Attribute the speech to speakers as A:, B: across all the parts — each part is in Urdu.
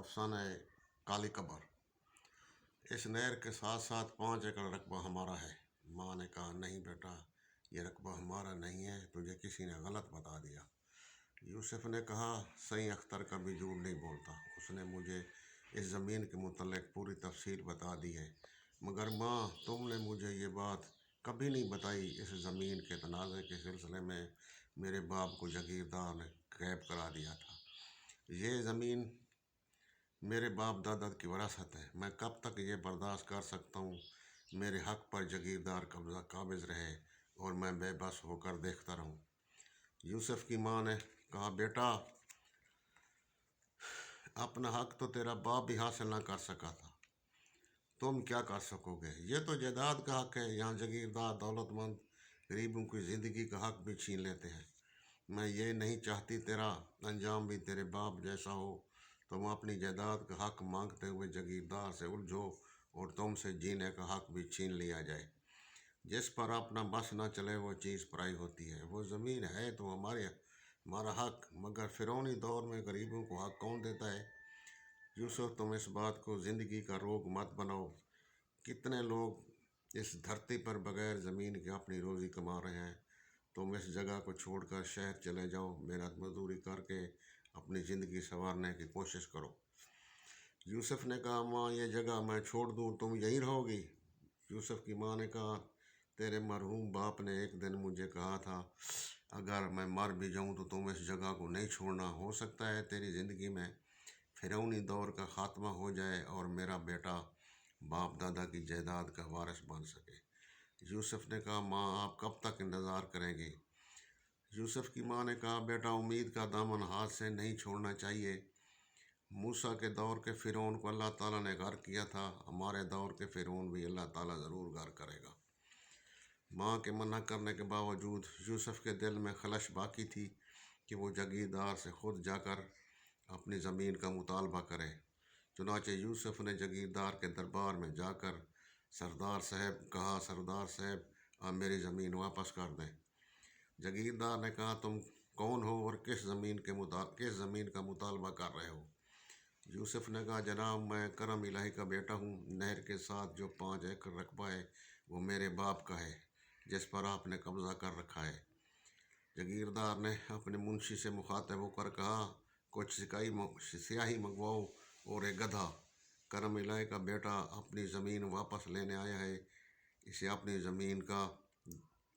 A: افسانہ کالی قبر۔ اس نہر کے ساتھ ساتھ 5 ایکڑ رقبہ ہمارا ہے۔ ماں نے کہا نہیں بیٹا، یہ رقبہ ہمارا نہیں ہے، تجھے کسی نے غلط بتا دیا۔ یوسف نے کہا سائیں اختر کبھی جھوٹ نہیں بولتا، اس نے مجھے اس زمین کے متعلق پوری تفصیل بتا دی ہے، مگر ماں تم نے مجھے یہ بات کبھی نہیں بتائی۔ اس زمین کے تنازع کے سلسلے میں میرے باپ کو جاگیردار نے غائب کرا دیا تھا۔ یہ زمین میرے باپ دادا کی وراثت ہے، میں کب تک یہ برداشت کر سکتا ہوں میرے حق پر جاگیردار قبضہ قابض رہے اور میں بے بس ہو کر دیکھتا رہوں۔ یوسف کی ماں نے کہا بیٹا، اپنا حق تو تیرا باپ بھی حاصل نہ کر سکا تھا، تم کیا کر سکو گے؟ یہ تو جائیداد کا حق ہے، یہاں جاگیردار دولت مند غریبوں کی زندگی کا حق بھی چھین لیتے ہیں۔ میں یہ نہیں چاہتی تیرا انجام بھی تیرے باپ جیسا ہو، تم اپنی جائیداد کا حق مانگتے ہوئے جاگیردار سے الجھو اور تم سے جینے کا حق بھی چھین لیا جائے۔ جس پر اپنا بس نہ چلے وہ چیز پرائی ہوتی ہے۔ وہ زمین ہے تو ہمارا حق، مگر فرعونی دور میں غریبوں کو حق کون دیتا ہے؟ یوسف تم اس بات کو زندگی کا روگ مت بناؤ۔ کتنے لوگ اس دھرتی پر بغیر زمین کے اپنی روزی کما رہے ہیں۔ تم اس جگہ کو چھوڑ کر شہر چلے جاؤ، محنت مزدوری کر کے اپنی زندگی سنوارنے کی کوشش کرو۔ یوسف نے کہا ماں یہ جگہ میں چھوڑ دوں، تم یہیں رہو گی؟ یوسف کی ماں نے کہا تیرے مرحوم باپ نے ایک دن مجھے کہا تھا اگر میں مر بھی جاؤں تو تم اس جگہ کو نہیں چھوڑنا، ہو سکتا ہے تیری زندگی میں فرعونی دور کا خاتمہ ہو جائے اور میرا بیٹا باپ دادا کی جائیداد کا وارث بن سکے۔ یوسف نے کہا ماں آپ کب تک انتظار کریں گی؟ یوسف کی ماں نے کہا بیٹا امید کا دامن ہاتھ سے نہیں چھوڑنا چاہیے۔ موسیٰ کے دور کے فرعون کو اللہ تعالیٰ نے غرق کیا تھا، ہمارے دور کے فرعون بھی اللہ تعالیٰ ضرور غرق کرے گا۔ ماں کے منع کرنے کے باوجود یوسف کے دل میں خلش باقی تھی کہ وہ جاگیردار سے خود جا کر اپنی زمین کا مطالبہ کرے۔ چنانچہ یوسف نے جاگیردار کے دربار میں جا کر سردار صاحب آپ میری زمین واپس کر دیں۔ جاگیردار نے کہا تم کون ہو اور کس زمین کا مطالبہ کر رہے ہو؟ یوسف نے کہا جناب میں کرم الہی کا بیٹا ہوں، نہر کے ساتھ جو 5 ایکڑ رقبہ ہے وہ میرے باپ کا ہے جس پر آپ نے قبضہ کر رکھا ہے۔ جاگیردار نے اپنے منشی سے مخاطب ہو کر کہا کچھ سیاہی منگواؤ اور ایک گدھا۔ کرم الہی کا بیٹا اپنی زمین واپس لینے آیا ہے، اسے اپنی زمین کا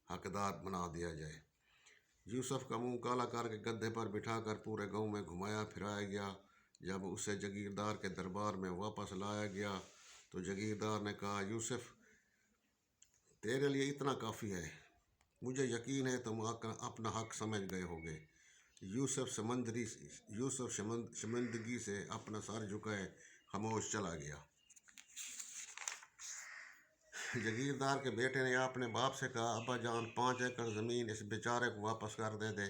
A: حقدار بنا دیا جائے۔ یوسف کا منہ کالا کر کے گدھے پر بٹھا کر پورے گاؤں میں گھمایا پھرایا گیا۔ جب اسے جاگیردار کے دربار میں واپس لایا گیا تو جاگیردار نے کہا یوسف تیرے لیے اتنا کافی ہے، مجھے یقین ہے تم اپنا حق سمجھ گئے ہوگے۔ یوسف شرمندگی سے اپنا سر جھکائے خاموش چلا گیا۔ جاگیردار کے بیٹے نے اپنے باپ سے کہا ابا جان 5 ایکڑ زمین اس بیچارے کو واپس کر دے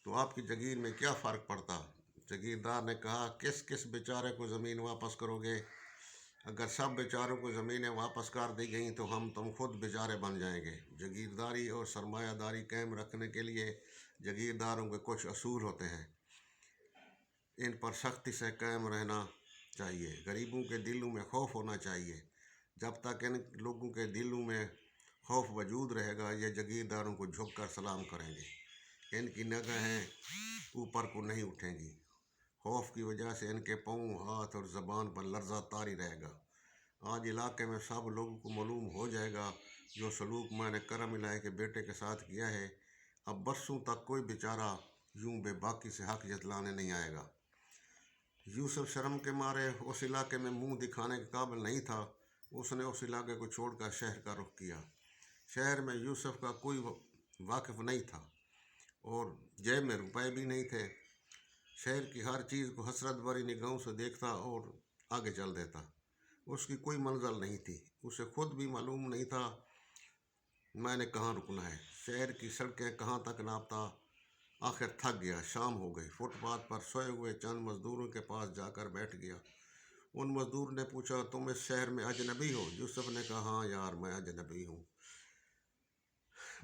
A: تو آپ کی جاگیر میں کیا فرق پڑتا؟ جاگیردار نے کہا کس بیچارے کو زمین واپس کرو گے؟ اگر سب بیچاروں کو زمینیں واپس کر دی گئیں تو تم خود بیچارے بن جائیں گے۔ جاگیرداری اور سرمایہ داری قائم رکھنے کے لیے جاگیرداروں کے کچھ اصول ہوتے ہیں، ان پر سختی سے قائم رہنا چاہیے۔ غریبوں کے دلوں میں خوف ہونا چاہیے۔ جب تک ان لوگوں کے دلوں میں خوف وجود رہے گا یہ جاگیرداروں کو جھک کر سلام کریں گے، ان کی نگاہیں اوپر کو نہیں اٹھیں گی۔ خوف کی وجہ سے ان کے پاؤں، ہاتھ اور زبان پر لرزہ طاری رہے گا۔ آج علاقے میں سب لوگوں کو معلوم ہو جائے گا جو سلوک میں نے کرم الہی کے بیٹے کے ساتھ کیا ہے، اب برسوں تک کوئی بیچارہ یوں بے باکی سے حق جتلانے نہیں آئے گا۔ یوسف شرم کے مارے اس علاقے میں منہ دکھانے کے قابل نہیں تھا، اس نے اس علاقے کو چھوڑ کر شہر کا رخ کیا۔ شہر میں یوسف کا کوئی واقف نہیں تھا اور جیب میں روپے بھی نہیں تھے۔ شہر کی ہر چیز کو حسرت بھری نگاہوں سے دیکھتا اور آگے چل دیتا۔ اس کی کوئی منزل نہیں تھی، اسے خود بھی معلوم نہیں تھا میں نے کہاں رکنا ہے، شہر کی سڑکیں کہاں تک ناپتا۔ آخر تھک گیا، شام ہو گئی، فٹ پاتھ پر سوئے ہوئے چند مزدوروں کے پاس جا کر بیٹھ گیا۔ ان مزدور نے پوچھا تم اس شہر میں اجنبی ہو؟ یوسف نے کہا ہاں یار میں اجنبی ہوں،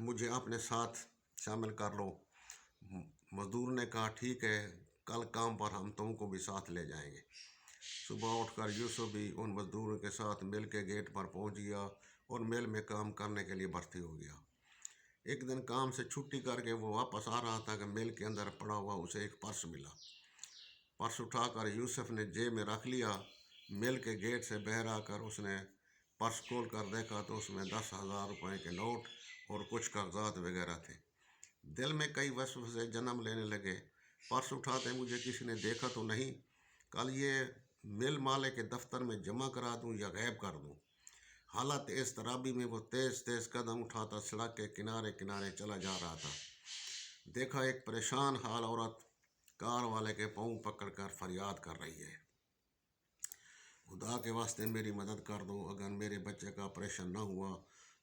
A: مجھے اپنے ساتھ شامل کر لو۔ مزدور نے کہا ٹھیک ہے، کل کام پر ہم تم کو بھی ساتھ لے جائیں گے۔ صبح اٹھ کر یوسف بھی ان مزدوروں کے ساتھ مل کے گیٹ پر پہنچ گیا اور مل میں کام کرنے کے لیے بھرتی ہو گیا۔ ایک دن کام سے چھٹی کر کے وہ واپس آ رہا تھا کہ مل کے اندر پڑا ہوا اسے ایک پرس ملا۔ پرس اٹھا کر یوسف نے جیب میں رکھ لیا۔ مل کے گیٹ سے باہر آ کر اس نے پرس کھول کر دیکھا تو اس میں 10,000 روپے کے نوٹ اور کچھ کاغذات وغیرہ تھے۔ دل میں کئی وسوسے جنم لینے لگے۔ پرس اٹھاتے مجھے کسی نے دیکھا تو نہیں؟ کل یہ مل مالک کے دفتر میں جمع کرا دوں یا غائب کر دوں؟ حالت اضطرابی میں وہ تیز تیز قدم اٹھاتا سڑک کے کنارے کنارے چلا جا رہا تھا۔ دیکھا ایک پریشان حال عورت کار والے کے پاؤں پکڑ کر فریاد کر رہی ہے، خدا کے واسطے میری مدد کر دو، اگر میرے بچے کا آپریشن نہ ہوا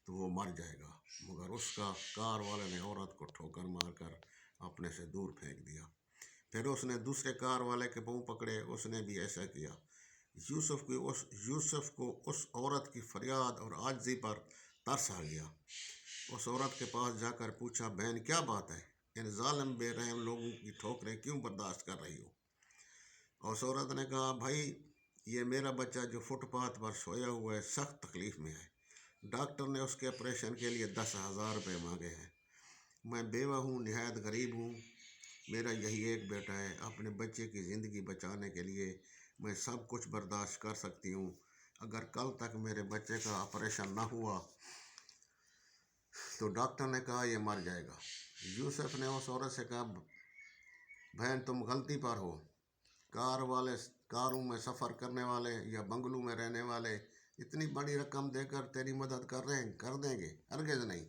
A: تو وہ مر جائے گا۔ مگر اس کا کار والے نے عورت کو ٹھوکر مار کر اپنے سے دور پھینک دیا۔ پھر اس نے دوسرے کار والے کے پاؤں پکڑے، اس نے بھی ایسا کیا۔ یوسف کو اس عورت کی فریاد اور عاجزی پر ترس آ گیا۔ اس عورت کے پاس جا کر پوچھا، بہن کیا بات ہے؟ ان ظالم بے رحم لوگوں کی ٹھوکریں کیوں برداشت کر رہی ہو؟ اس عورت نے کہا، بھائی یہ میرا بچہ جو فٹ پاتھ پر سویا ہوا ہے سخت تکلیف میں ہے۔ ڈاکٹر نے اس کے آپریشن کے لیے 10,000 روپے مانگے ہیں۔ میں بیوہ ہوں، نہایت غریب ہوں، میرا یہی ایک بیٹا ہے۔ اپنے بچے کی زندگی بچانے کے لیے میں سب کچھ برداشت کر سکتی ہوں۔ اگر کل تک میرے بچے کا آپریشن نہ ہوا تو ڈاکٹر نے کہا یہ مر جائے گا۔ یوسف نے اس عورت سے کہا، بہن تم غلطی پر ہو۔ کاروں میں سفر کرنے والے یا بنگلوں میں رہنے والے اتنی بڑی رقم دے کر تیری مدد کر دیں گے؟ ہرگز نہیں۔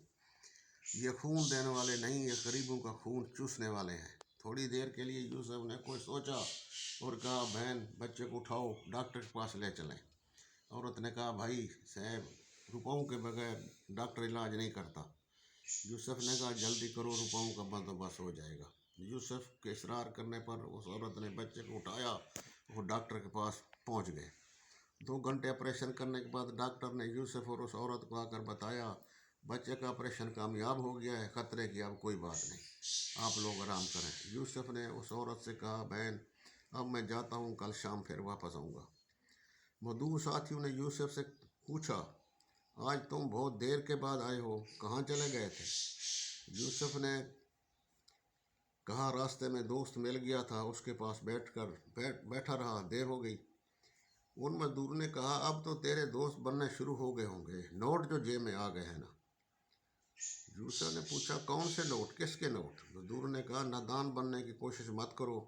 A: یہ خون دینے والے نہیں، یہ غریبوں کا خون چوسنے والے ہیں۔ تھوڑی دیر کے لیے یوسف نے کچھ سوچا اور کہا، بہن بچے کو اٹھاؤ، ڈاکٹر کے پاس لے چلیں۔ عورت نے کہا، بھائی صاحب روپوں کے بغیر ڈاکٹر علاج نہیں کرتا۔ یوسف نے کہا، جلدی کرو، روپوں کا بندوبست ہو جائے گا۔ یوسف کے اصرار کرنے پر اس عورت نے بچے کو اٹھایا اور ڈاکٹر کے پاس پہنچ گئے۔ 2 گھنٹے آپریشن کرنے کے بعد ڈاکٹر نے یوسف اور اس عورت کو آ کر بتایا، بچے کا آپریشن کامیاب ہو گیا ہے، خطرے کی اب کوئی بات نہیں، آپ لوگ آرام کریں۔ یوسف نے اس عورت سے کہا، بہن اب میں جاتا ہوں، کل شام پھر واپس آؤں گا۔ مزدور ساتھیوں نے یوسف سے پوچھا، آج تم بہت دیر کے بعد آئے ہو، کہاں چلے گئے تھے؟ یوسف نے کہا، راستے میں دوست مل گیا تھا، اس کے پاس بیٹھا رہا، دیر ہو گئی۔ ان مزدوروں نے کہا، اب تو تیرے دوست بننے شروع ہو گئے ہوں گے، نوٹ جو جیب میں آ گئے ہیں نا؟ یوسف نے پوچھا، کون سے نوٹ، کس کے نوٹ؟ مزدور نے کہا، نادان بننے کی کوشش مت کرو،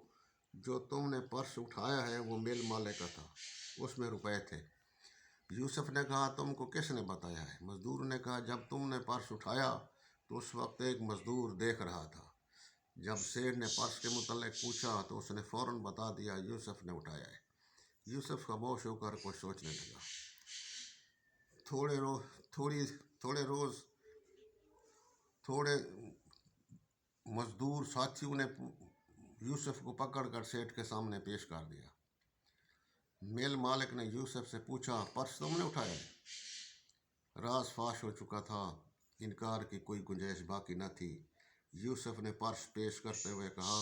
A: جو تم نے پرس اٹھایا ہے وہ مل مالک کا تھا، اس میں روپے تھے۔ یوسف نے کہا، تم کو کس نے بتایا ہے؟ مزدور نے کہا، جب تم نے پرس اٹھایا تو اس وقت ایک مزدور دیکھ رہا تھا۔ جب سیٹھ نے پرس کے متعلق پوچھا تو اس نے فوراً بتا دیا، یوسف نے اٹھایا ہے۔ یوسف خاموش ہو کر کچھ سوچنے لگا۔ تھوڑے مزدور ساتھیوں نے یوسف کو پکڑ کر سیٹھ کے سامنے پیش کر دیا۔ مل مالک نے یوسف سے پوچھا، پرس تم نے اٹھایا ہے؟ راز فاش ہو چکا تھا، انکار کی کوئی گنجائش باقی نہ تھی۔ یوسف نے پرس پیش کرتے ہوئے کہا،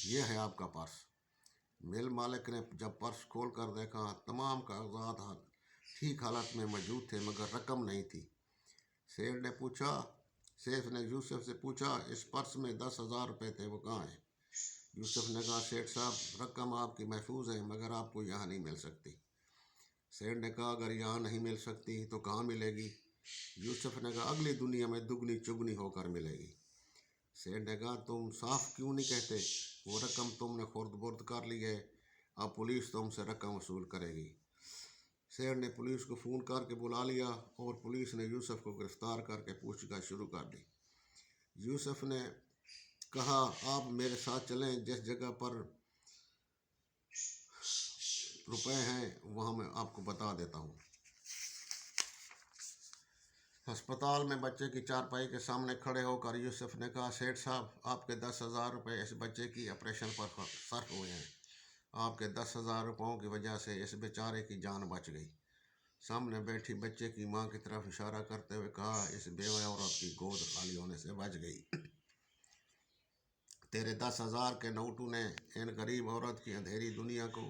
A: یہ ہے آپ کا پرس۔ مل مالک نے جب پرس کھول کر دیکھا، تمام کاغذات ٹھیک حالت میں موجود تھے مگر رقم نہیں تھی۔ سیٹھ نے یوسف سے پوچھا، اس پرس میں 10,000 روپے تھے، وہ کہاں ہیں؟ یوسف نے کہا، سیٹھ صاحب رقم آپ کی محفوظ ہے مگر آپ کو یہاں نہیں مل سکتی۔ سیٹھ نے کہا، اگر یہاں نہیں مل سکتی تو کہاں ملے گی؟ یوسف نے کہا، اگلی دنیا میں دگنی چگنی ہو کر ملے گی۔ سیٹھ نے کہا، تم صاف کیوں نہیں کہتے؟ وہ رقم تم نے خورد برد کر لی ہے، اب پولیس تم سے رقم وصول کرے گی۔ سیٹھ نے پولیس کو فون کر کے بلا لیا اور پولیس نے یوسف کو گرفتار کر کے پوچھ گچھ شروع کر دی۔ یوسف نے کہا، آپ میرے ساتھ چلیں، جس جگہ پر روپے ہیں وہاں میں آپ کو بتا دیتا ہوں۔ ہسپتال میں بچے کی چارپائی کے سامنے کھڑے ہو کر یوسف نے کہا، سیٹھ صاحب آپ کے 10,000 روپے اس بچے کی آپریشن پر صرف ہوئے ہیں، آپ کے 10,000 روپوں کی وجہ سے اس بیچارے کی جان بچ گئی۔ سامنے بیٹھی بچے کی ماں کی طرف اشارہ کرتے ہوئے کہا، اس بیوہ عورت کی گود خالی ہونے سے بچ گئی۔ تیرے 10,000 کے نوٹوں نے ان غریب عورت کی اندھیری دنیا کو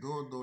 A: 2-2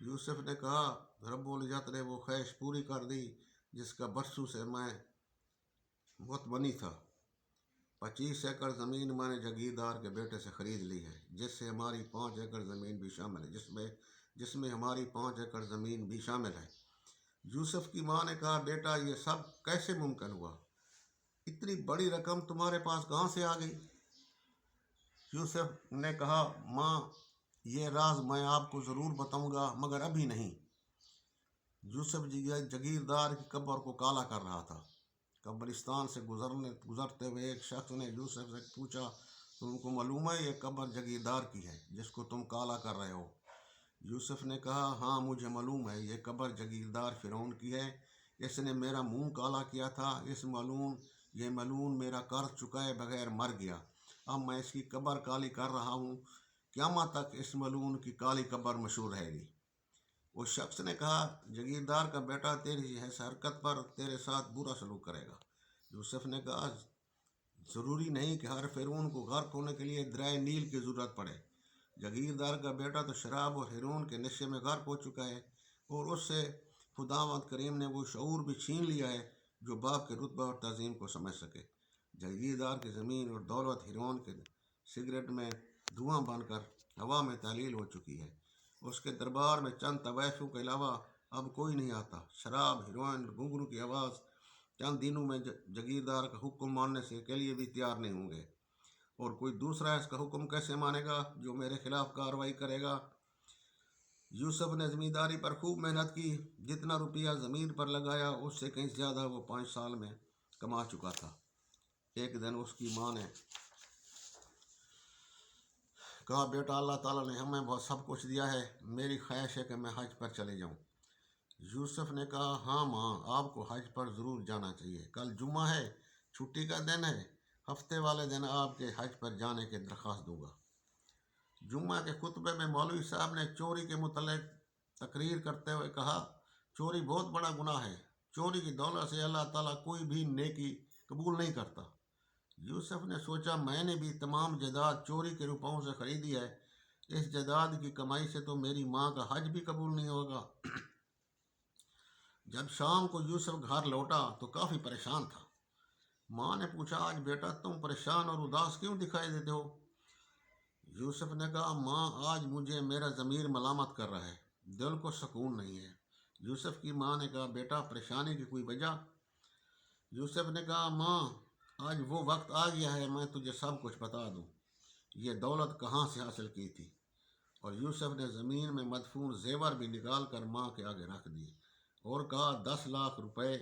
A: یوسف نے کہا رب العزت نے وہ خواہش پوری کر دی جس کا برسوں سے میں متمنی تھا۔ 25 ایکڑ زمین میں نے جگیردار کے بیٹے سے خرید لی ہے، جس سے ہماری 5 ایکڑ زمین بھی شامل ہے، جس میں ہماری 5 ایکڑ زمین بھی شامل ہے۔ یوسف کی ماں نے کہا بیٹا یہ سب کیسے ممکن ہوا؟ اتنی بڑی رقم تمہارے پاس کہاں سے آ گئی؟ یوسف نے کہا ماں یہ راز میں آپ کو ضرور بتاؤں گا مگر ابھی نہیں۔ یوسف جگیردار کی قبر کو کالا کر رہا تھا۔ قبرستان سے گزرتے ہوئے ایک شخص نے یوسف سے پوچھا تم کو معلوم ہے یہ قبر جگیردار کی ہے جس کو تم کالا کر رہے ہو؟ یوسف نے کہا ہاں مجھے معلوم ہے، یہ قبر جگیردار فرعون کی ہے، اس نے میرا منہ کالا کیا تھا، یہ ملعون میرا قرض چکائے بغیر مر گیا، اب میں اس کی قبر کالی کر رہا ہوں، قیامت تک اس ملعون کی کالی قبر مشہور رہے گی۔ اس شخص نے کہا جگیردار کا بیٹا تیری اس حرکت پر تیرے ساتھ برا سلوک کرے گا۔ یوسف نے کہا ضروری نہیں کہ ہر فرعون کو غرق ہونے کے لیے دریائے نیل کی ضرورت پڑے، جگیردار کا بیٹا تو شراب اور ہیرون کے نشے میں غرق ہو چکا ہے، اور اس سے خداوند کریم نے وہ شعور بھی چھین لیا ہے جو باپ کے رتبہ اور تعظیم کو سمجھ سکے۔ جگیردار کی زمین اور دولت ہیرون کے سگریٹ میں دھواں بن کر ہوا میں تحلیل ہو چکی ہے، اس کے دربار میں چند طوائفوں کے علاوہ اب کوئی نہیں آتا۔ شراب، ہیروئن اور گھنگرو کی آواز چند دنوں میں جگیردار کا حکم ماننے کے لیے بھی تیار نہیں ہوں گے، اور کوئی دوسرا اس کا حکم کیسے مانے گا جو میرے خلاف کارروائی کرے گا؟ یوسف نے زمینداری پر خوب محنت کی، جتنا روپیہ زمین پر لگایا اس سے کہیں زیادہ وہ 5 سال میں کما چکا تھا۔ ایک دن اس کی ماں نے کہا بیٹا اللہ تعالیٰ نے ہمیں بہت سب کچھ دیا ہے، میری خواہش ہے کہ میں حج پر چلے جاؤں۔ یوسف نے کہا ہاں ماں آپ کو حج پر ضرور جانا چاہیے، کل جمعہ ہے، چھٹی کا دن ہے، ہفتے والے دن آپ کے حج پر جانے کی درخواست دوں گا۔ جمعہ کے خطبے میں مولوی صاحب نے چوری کے متعلق تقریر کرتے ہوئے کہا چوری بہت بڑا گناہ ہے، چوری کی دولت سے اللہ تعالیٰ کوئی بھی نیکی قبول نہیں کرتا۔ یوسف نے سوچا میں نے بھی تمام جائیداد چوری کے روپوں سے خریدی ہے، اس جائیداد کی کمائی سے تو میری ماں کا حج بھی قبول نہیں ہوگا۔ جب شام کو یوسف گھر لوٹا تو کافی پریشان تھا۔ ماں نے پوچھا آج بیٹا تم پریشان اور اداس کیوں دکھائی دیتے ہو؟ یوسف نے کہا ماں آج مجھے میرا ضمیر ملامت کر رہا ہے، دل کو سکون نہیں ہے۔ یوسف کی ماں نے کہا بیٹا پریشانی کی کوئی وجہ؟ یوسف نے کہا ماں آج وہ وقت آ گیا ہے میں تجھے سب کچھ بتا دوں، یہ دولت کہاں سے حاصل کی تھی۔ اور یوسف نے زمین میں مدفون زیور بھی نکال کر ماں کے آگے رکھ دیے اور کہا 10 لاکھ روپے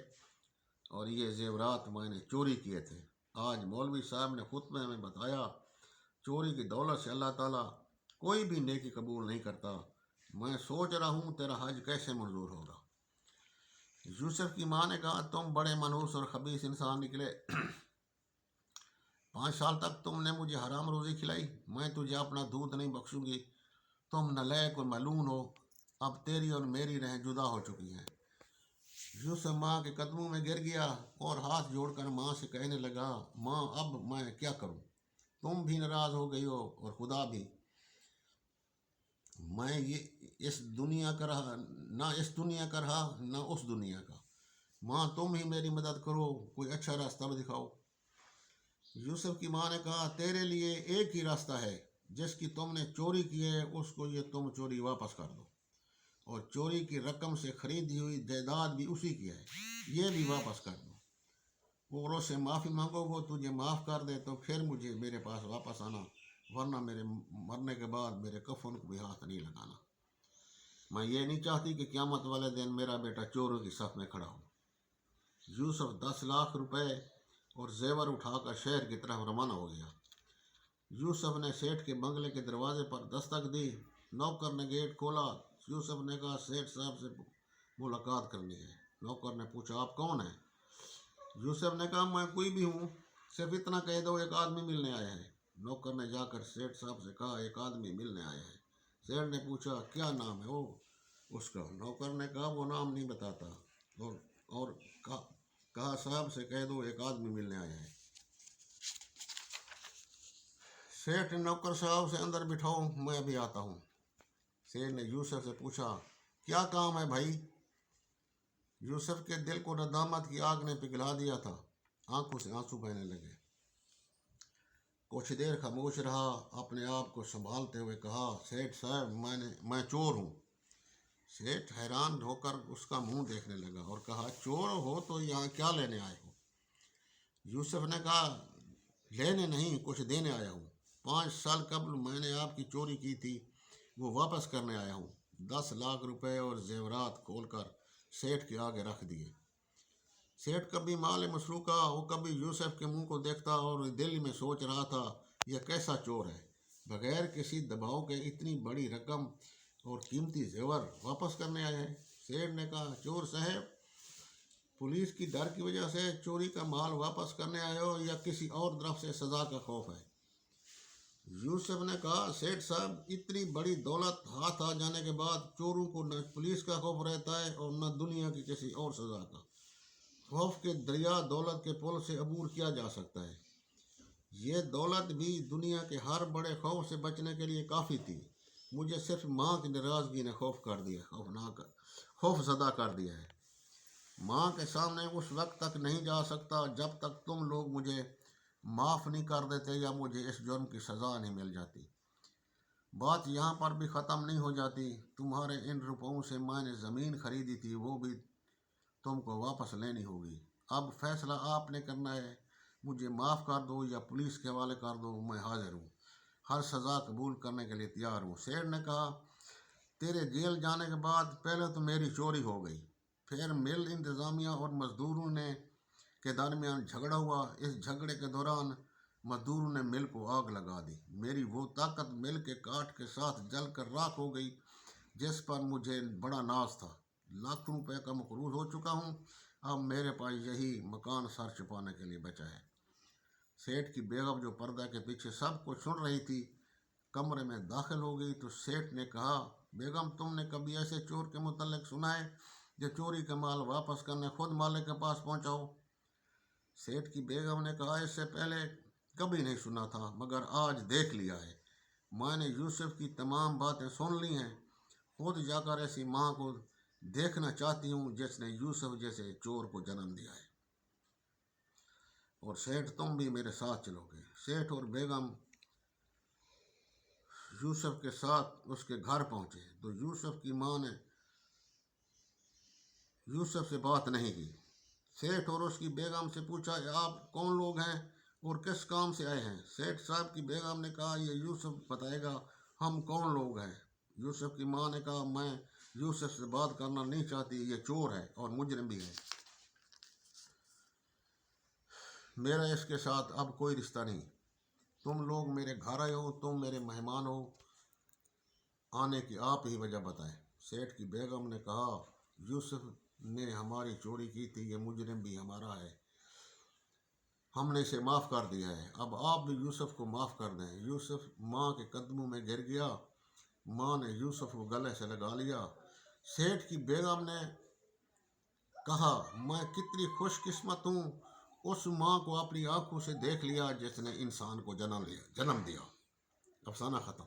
A: اور یہ زیورات میں نے چوری کیے تھے۔ آج مولوی صاحب نے خطبے میں بتایا چوری کی دولت سے اللہ تعالیٰ کوئی بھی نیکی قبول نہیں کرتا، میں سوچ رہا ہوں تیرا حج کیسے منظور ہوگا۔ یوسف کی ماں نے کہا تم بڑے منحوس اور خبیث انسان نکلے، 5 سال تک تم نے مجھے حرام روزی کھلائی، میں تجھے اپنا دودھ نہیں بخشوں گی، تم نالائق اور ملعون ہو، اب تیری اور میری راہیں جدا ہو چکی ہیں۔ یوسف ماں کے قدموں میں گر گیا اور ہاتھ جوڑ کر ماں سے کہنے لگا ماں اب میں کیا کروں، تم بھی ناراض ہو گئی ہو اور خدا بھی، میں اس دنیا کا رہا نہ اس دنیا کا رہا نہ اس دنیا کا، ماں تم ہی میری مدد کرو، کوئی اچھا راستہ دکھاؤ۔ یوسف کی ماں نے کہا تیرے لیے ایک ہی راستہ ہے، جس کی تم نے چوری کی ہے اس کو یہ تم چوری واپس کر دو، اور چوری کی رقم سے خریدی ہوئی جائیداد بھی اسی کی ہے، یہ بھی واپس کر دو، اور اس سے معافی مانگو، وہ تجھے معاف کر دے تو پھر مجھے میرے پاس واپس آنا، ورنہ میرے مرنے کے بعد میرے کفن کو بھی ہاتھ نہیں لگانا، میں یہ نہیں چاہتی کہ قیامت والے دن میرا بیٹا چوروں کی صف میں کھڑا ہو۔ یوسف 10 لاکھ روپے اور زیور اٹھا کر شہر کی طرف روانہ ہو گیا۔ یوسف نے سیٹھ کے بنگلے کے دروازے پر دستک دی، نوکر نے گیٹ کھولا، یوسف نے کہا سیٹھ صاحب سے ملاقات کرنی ہے۔ نوکر نے پوچھا آپ کون ہیں؟ یوسف نے کہا میں کوئی بھی ہوں، صرف اتنا کہہ دو ایک آدمی ملنے آیا ہے۔ نوکر نے جا کر سیٹھ صاحب سے کہا ایک آدمی ملنے آیا ہے۔ سیٹھ نے پوچھا کیا نام ہے اس کا؟ نوکر نے کہا وہ نام نہیں بتاتا، اور کہا صاحب سے کہہ دو ایک آدمی ملنے آیا ہے۔ سیٹھ نے نوکر صاحب سے اندر بٹھاؤ میں ابھی آتا ہوں۔ سیٹھ نے یوسف سے پوچھا کیا کام ہے بھائی؟ یوسف کے دل کو ندامت کی آگ نے پگھلا دیا تھا، آنکھوں سے آنسو بہنے لگے۔ کچھ دیر خاموش رہا، اپنے آپ کو سنبھالتے ہوئے کہا، سیٹھ صاحب میں چور ہوں۔ سیٹھ حیران ہو کر اس کا منہ دیکھنے لگا اور کہا، چور ہو تو یہاں کیا لینے آئے ہو؟ یوسف نے کہا، لینے نہیں، کچھ دینے آیا ہوں۔ 5 سال قبل میں نے آپ کی چوری کی تھی، وہ واپس کرنے آیا ہوں۔ 10 لاکھ روپے اور زیورات کھول کر سیٹھ کے آگے رکھ دیے۔ سیٹھ کبھی مال مسروقہ وہ کبھی یوسف کے منہ کو دیکھتا اور دل میں سوچ رہا تھا، یہ کیسا چور ہے، بغیر کسی دباؤ کے اتنی بڑی رقم اور قیمتی زیور واپس کرنے آئے ہیں۔ سیٹھ نے کہا، چور صاحب، پولیس کی ڈر کی وجہ سے چوری کا مال واپس کرنے آئے ہو یا کسی اور طرف سے سزا کا خوف ہے؟ یوسف نے کہا، سیٹھ صاحب، اتنی بڑی دولت ہاتھ آ جانے کے بعد چوروں کو نہ پولیس کا خوف رہتا ہے اور نہ دنیا کی کسی اور سزا کا۔ خوف کے دریا دولت کے پل سے عبور کیا جا سکتا ہے۔ یہ دولت بھی دنیا کے ہر بڑے خوف سے بچنے کے لیے کافی تھی۔ مجھے صرف ماں کی ناراضگی نے خوف زدہ کر دیا ہے۔ ماں کے سامنے اس وقت تک نہیں جا سکتا جب تک تم لوگ مجھے معاف نہیں کر دیتے یا مجھے اس جرم کی سزا نہیں مل جاتی۔ بات یہاں پر بھی ختم نہیں ہو جاتی۔ تمہارے ان روپوں سے میں نے زمین خریدی تھی، وہ بھی تم کو واپس لینی ہوگی۔ اب فیصلہ آپ نے کرنا ہے، مجھے معاف کر دو یا پولیس کے حوالے کر دو، میں حاضر ہوں، ہر سزا قبول کرنے کے لیے تیار ہوں۔ سیٹھ نے کہا، تیرے جیل جانے کے بعد پہلے تو میری چوری ہو گئی، پھر مل انتظامیہ اور مزدوروں کے درمیان جھگڑا ہوا۔ اس جھگڑے کے دوران مزدوروں نے مل کو آگ لگا دی۔ میری وہ طاقت مل کے کاٹ کے ساتھ جل کر راکھ ہو گئی جس پر مجھے بڑا ناز تھا۔ لاکھوں روپے کا مقروض ہو چکا ہوں، اب میرے پاس یہی مکان سر چھپانے کے لیے بچا ہے۔ سیٹھ کی بیگم جو پردہ کے پیچھے سب کچھ سن رہی تھی، کمرے میں داخل ہو گئی تو سیٹھ نے کہا، بیگم، تم نے کبھی ایسے چور کے متعلق سنا ہے جو چوری کا مال واپس کرنے خود مالک کے پاس پہنچا ہو؟ سیٹھ کی بیگم نے کہا، اس سے پہلے کبھی نہیں سنا تھا، مگر آج دیکھ لیا ہے۔ میں نے یوسف کی تمام باتیں سن لی ہیں، خود جا کر ایسی ماں کو دیکھنا چاہتی ہوں جس نے یوسف جیسے چور کو جنم دیا ہے۔ اور سیٹھ، تم بھی میرے ساتھ چلو گے۔ سیٹھ اور بیگم یوسف کے ساتھ اس کے گھر پہنچے تو یوسف کی ماں نے یوسف سے بات نہیں کی۔ سیٹھ اور اس کی بیگم سے پوچھا، آپ کون لوگ ہیں اور کس کام سے آئے ہیں؟ سیٹھ صاحب کی بیگم نے کہا، یہ یوسف بتائے گا ہم کون لوگ ہیں۔ یوسف کی ماں نے کہا، میں یوسف سے بات کرنا نہیں چاہتی، یہ چور ہے اور مجرم بھی ہے، میرا اس کے ساتھ اب کوئی رشتہ نہیں۔ تم لوگ میرے گھر آئے ہو، تم میرے مہمان ہو، آنے کی آپ ہی وجہ بتائیں۔ سیٹھ کی بیگم نے کہا، یوسف نے ہماری چوری کی تھی، یہ مجرم بھی ہمارا ہے، ہم نے اسے معاف کر دیا ہے، اب آپ بھی یوسف کو معاف کر دیں۔ یوسف ماں کے قدموں میں گر گیا، ماں نے یوسف کو گلے سے لگا لیا۔ سیٹھ کی بیگم نے کہا، میں کتنی خوش قسمت ہوں، اس ماں کو اپنی آنکھوں سے دیکھ لیا جس نے انسان کو جنم دیا۔ افسانہ ختم۔